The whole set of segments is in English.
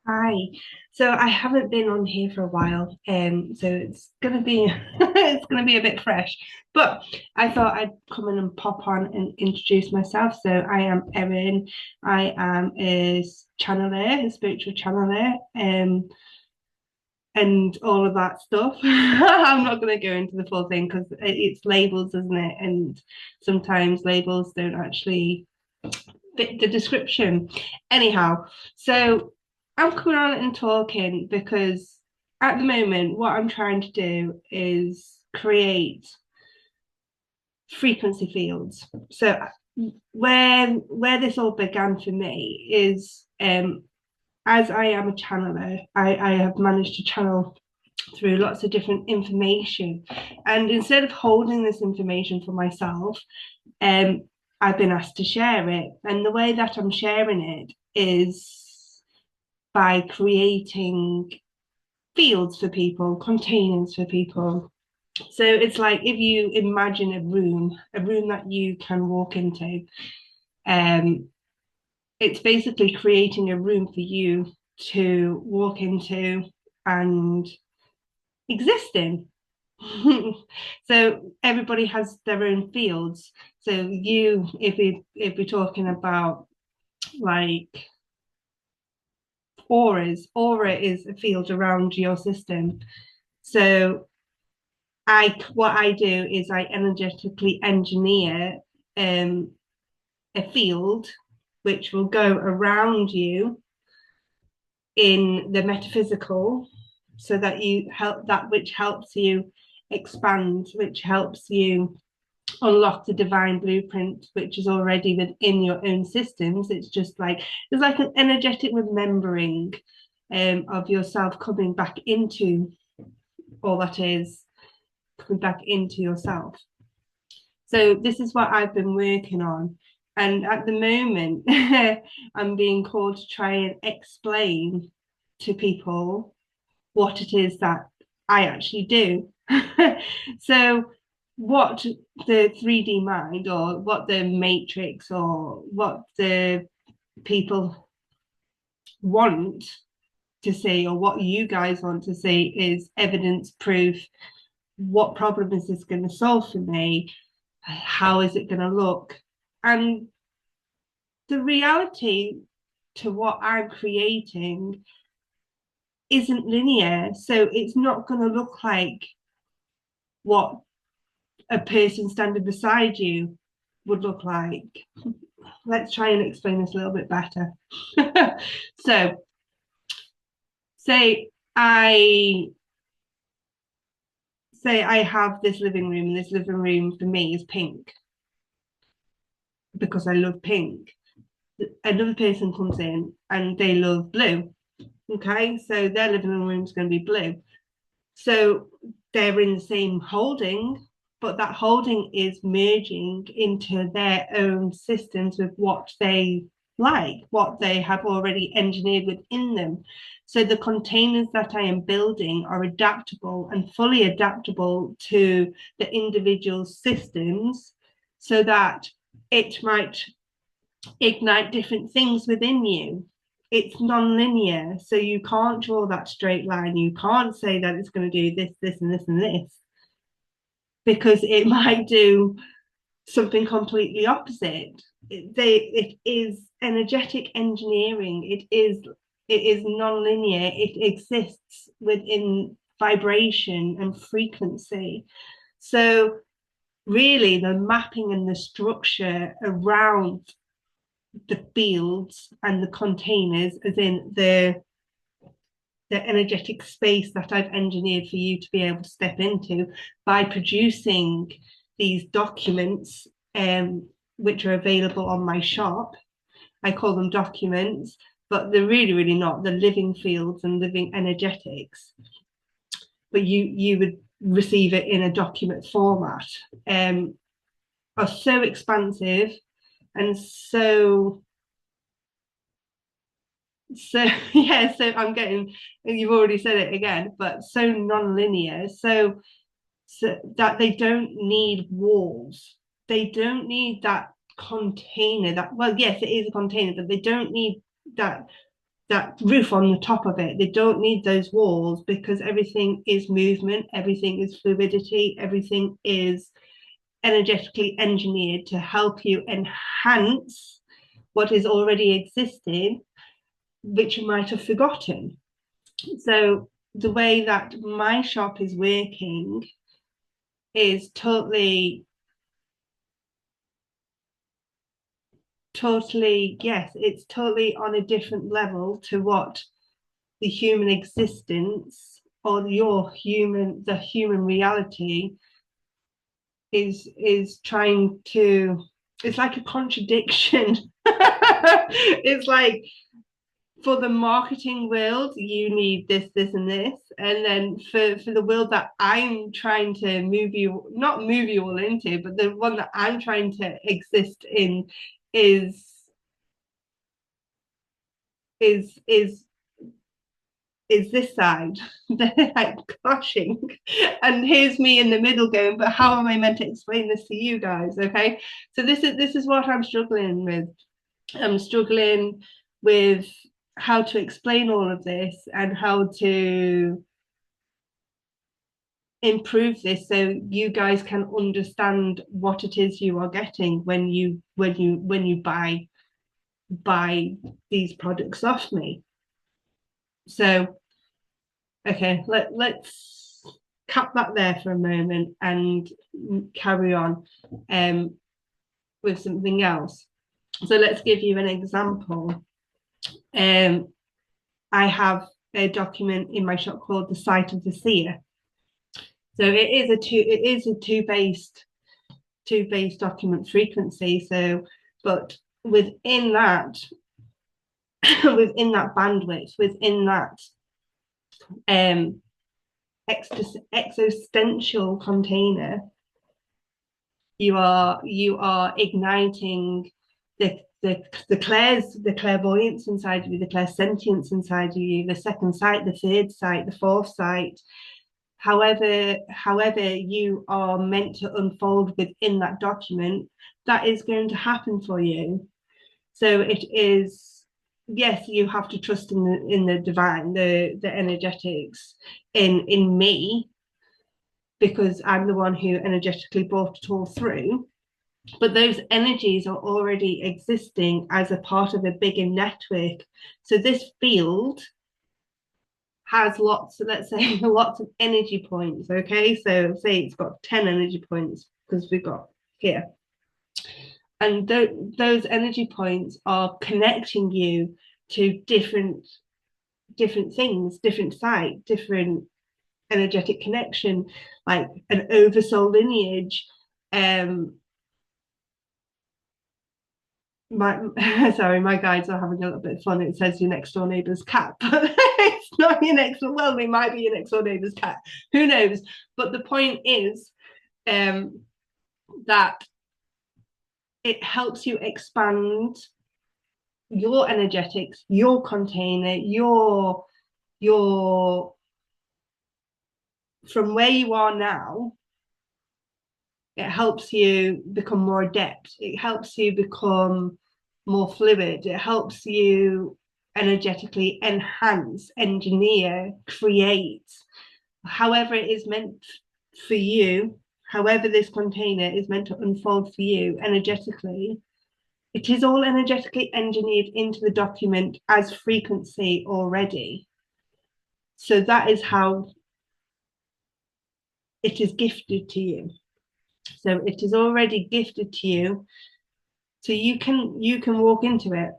Hi. So I haven't been on here for a while, so it's gonna be it's gonna be a bit fresh. But I thought I'd come in and pop on and introduce myself. So I am Erin. I am channeler, a spiritual channeler, and all of that stuff. I'm not gonna go into the full thing because it's labels, isn't it? And sometimes labels don't actually fit the description. Anyhow, so I'm coming on and talking because at the moment, what I'm trying to do is create frequency fields. So where this all began for me is as I am a channeler, I have managed to channel through lots of different information. And instead of holding this information for myself, um, I've been asked to share it. And the way that I'm sharing it is by creating fields for people, containers for people. So it's like if you imagine a room that you can walk into, um, it's basically creating a room for you to walk into and exist in. So everybody has their own fields. So if we're talking about like aura is a field around your system. So what I do is I energetically engineer um, a field which will go around you in the metaphysical, so that you help that which helps you expand, which helps you unlock the divine blueprint which is already within your own systems. It's like an energetic remembering of yourself coming back into all that is, coming back into yourself. So this is what I've been working on. And at the moment, I'm being called to try and explain to people what it is that I actually do. So, what the 3D mind, or what the matrix, or what the people want to see, or what you guys want to see, is evidence, proof. What problem is this going to solve for me? How is it going to look? And the reality to what I'm creating isn't linear. So it's not going to look like what a person standing beside you would look like. Let's try and explain this a little bit better. So, say I I have this living room, and this living room for me is pink because I love pink. Another person comes in and they love blue. Okay, so their living room is going to be blue. So they're in the same holding, but that holding is merging into their own systems with what they like, what they have already engineered within them. So the containers that I am building are adaptable and fully adaptable to the individual systems, so that it might ignite different things within you. It's non-linear, so you can't draw that straight line. You can't say that it's going to do this, this, and this, and this, because it might do something completely opposite. It is energetic engineering. It is non-linear. It exists within vibration and frequency. So really, the mapping and the structure around the fields and the containers, as in the energetic space that I've engineered for you to be able to step into by producing these documents, which are available on my shop. I call them documents, but they're really, really not. They're living fields and living energetics. But you would receive it in a document format. Are so expansive and so yeah, so I'm getting, you've already said it again, but so non-linear, so that they don't need walls, they don't need that container, that, well, yes, it is a container, but they don't need that that roof on the top of it. They don't need those walls because everything is movement, everything is fluidity, everything is energetically engineered to help you enhance what is already existing, which you might have forgotten. So the way that my shop is working is totally, yes, it's totally on a different level to what the human existence or the human reality is trying to. It's like a contradiction. It's like, for the marketing world, you need this, this, and this. And then for the world that I'm trying to not move you all into, but the one that I'm trying to exist in is is is is this side. They're like clashing. And here's me in the middle going, but how am I meant to explain this to you guys? Okay. So this is what I'm struggling with. I'm struggling with how to explain all of this and how to improve this so you guys can understand what it is you are getting when you buy these products off me. So okay, let's cap that there for a moment and carry on with something else. So let's give you an example. I have a document in my shop called the Sight of the Seer. So it is a two based document frequency. So, but within that within that bandwidth, within that um existential container, you are igniting the clairvoyance inside of you, the clairsentience inside of you, the second sight, the third sight, the fourth sight. However you are meant to unfold within that document, that is going to happen for you. So it is, yes, you have to trust in the divine, the energetics in me, because I'm the one who energetically brought it all through. But those energies are already existing as a part of a bigger network. So this field has let's say, lots of energy points. Okay, so say it's got 10 energy points because we've got here. And those energy points are connecting you to different things, different sight, different energetic connection, like an oversoul lineage. My sorry, my guides are having a little bit of fun. It says your next door neighbor's cat, but it's not your next door. Well, it might be your next door neighbor's cat. Who knows? But the point is that it helps you expand your energetics, your container, your from where you are now. It helps you become more adept. It helps you become more fluid. It helps you energetically enhance, engineer, create, however it is meant for you, however this container is meant to unfold for you energetically. It is all energetically engineered into the document as frequency already. So that is how it is gifted to you. So it is already gifted to you. So you can walk into it.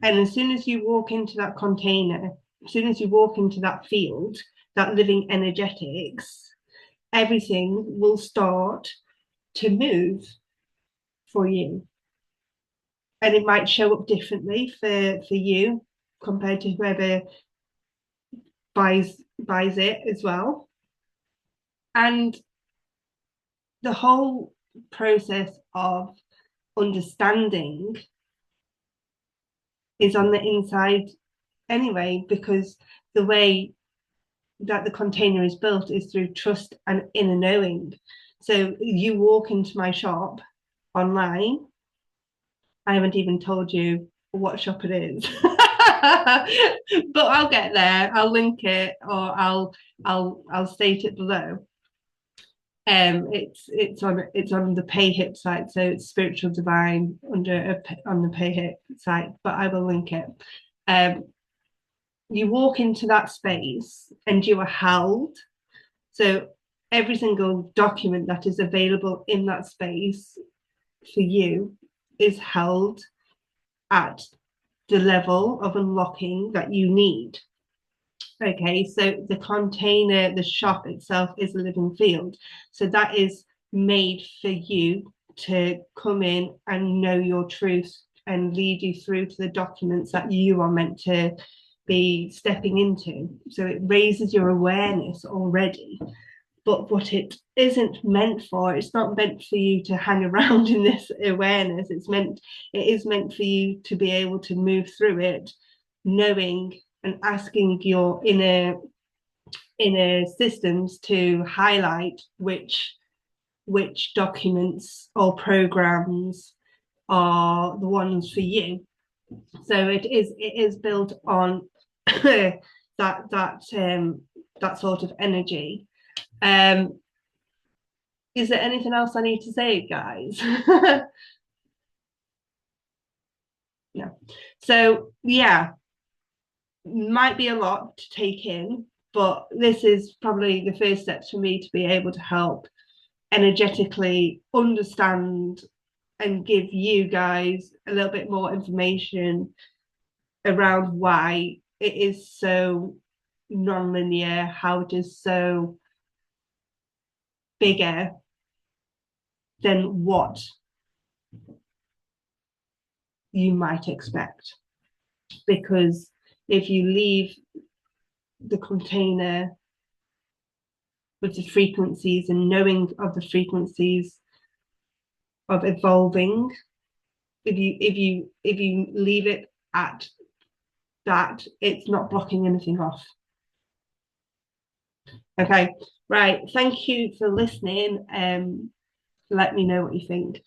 And as soon as you walk into that container, as soon as you walk into that field, that living energetics, everything will start to move for you. And it might show up differently for you compared to whoever buys it as well. And the whole process of understanding is on the inside anyway, because the way that the container is built is through trust and inner knowing. So you walk into my shop online, I haven't even told you what shop it is. But I'll get there. I'll link it, or I'll state it below. It's on the PayHip site, so it's spiritual divine on the PayHip site. But I will link it. Um, you walk into that space and you are held. So every single document that is available in that space for you is held at the level of unlocking that you need. Okay, so the container, the shop itself is a living field. So that is made for you to come in and know your truth and lead you through to the documents that you are meant to be stepping into. So it raises your awareness already. But what it isn't meant for, it's not meant for you to hang around in this awareness. It is meant for you to be able to move through it, knowing and asking your inner systems to highlight which documents or programs are the ones for you. So it is built on that sort of energy. Um, is there anything else I need to say, guys? No. So yeah, might be a lot to take in, but this is probably the first steps for me to be able to help energetically understand and give you guys a little bit more information around why it is so non-linear, how it is so bigger than what you might expect. Because if you leave the container with the frequencies and knowing of the frequencies of evolving, if you leave it at that, it's not blocking anything off. Okay, right. Thank you for listening. Let me know what you think.